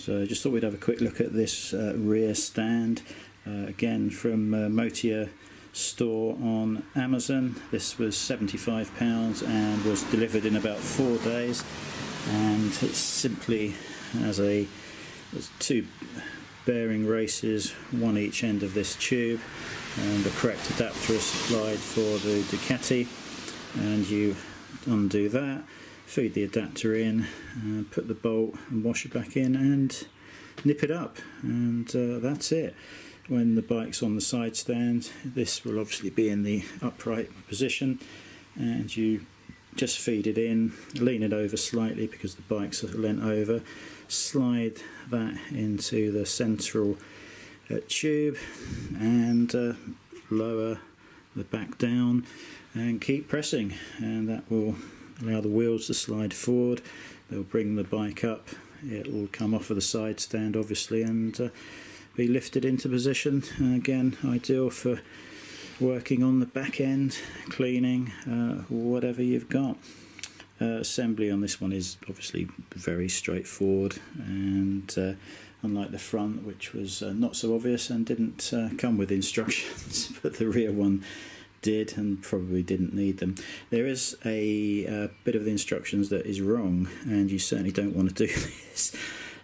So just thought we'd have a quick look at this rear stand, again from Motia store on Amazon. This was £75 and was delivered in about 4 days, and it simply has there's 2 bearing races, one each end of this tube, and the correct adapter is supplied for the Ducati, and you undo that, feed the adapter in, put the bolt and wash it back in and nip it up, and that's it. When the bike's on the side stand, this will obviously be in the upright position, and you just feed it in, lean it over slightly because the bike's leant over, slide that into the central tube and lower the back down and keep pressing, and that will allow the wheels to slide forward. They'll bring the bike up, it will come off of the side stand obviously and be lifted into position. Again, ideal for working on the back end, cleaning, whatever you've got. Assembly on this one is obviously very straightforward, and unlike the front, which was not so obvious and didn't come with instructions, but the rear one did and probably didn't need them. There is a bit of the instructions that is wrong, and you certainly don't want to do this.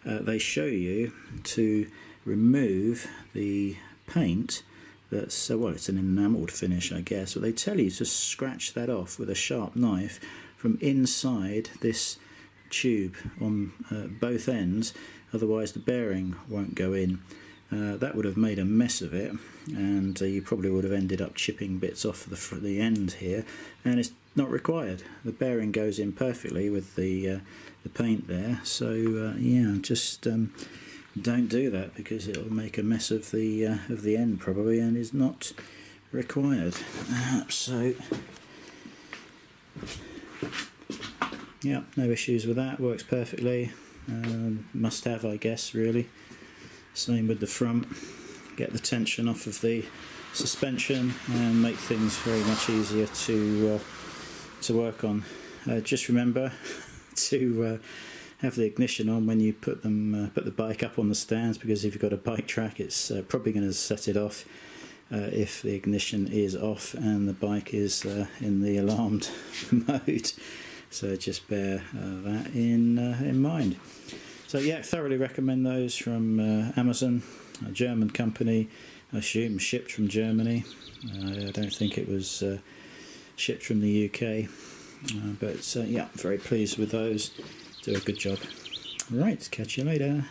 They show you to remove the paint that's, well, it's an enamelled finish I guess, but they tell you to scratch that off with a sharp knife from inside this tube on both ends, otherwise the bearing won't go in. That would have made a mess of it, and you probably would have ended up chipping bits off the end here, and it's not required. The bearing goes in perfectly with the paint there, so yeah, just don't do that because it'll make a mess of the end probably, and is not required. So yeah, no issues with that, works perfectly. Must have, I guess, really. Same with the front. Get the tension off of the suspension and make things very much easier to work on. Just remember to have the ignition on when you put the bike up on the stands, because if you've got a bike track, it's probably going to set it off if the ignition is off and the bike is in the alarmed mode. So just bear that in mind. So yeah, thoroughly recommend those from Amazon, a German company, I assume shipped from Germany. I don't think it was shipped from the UK, but yeah, very pleased with those. Do a good job. Right, catch you later.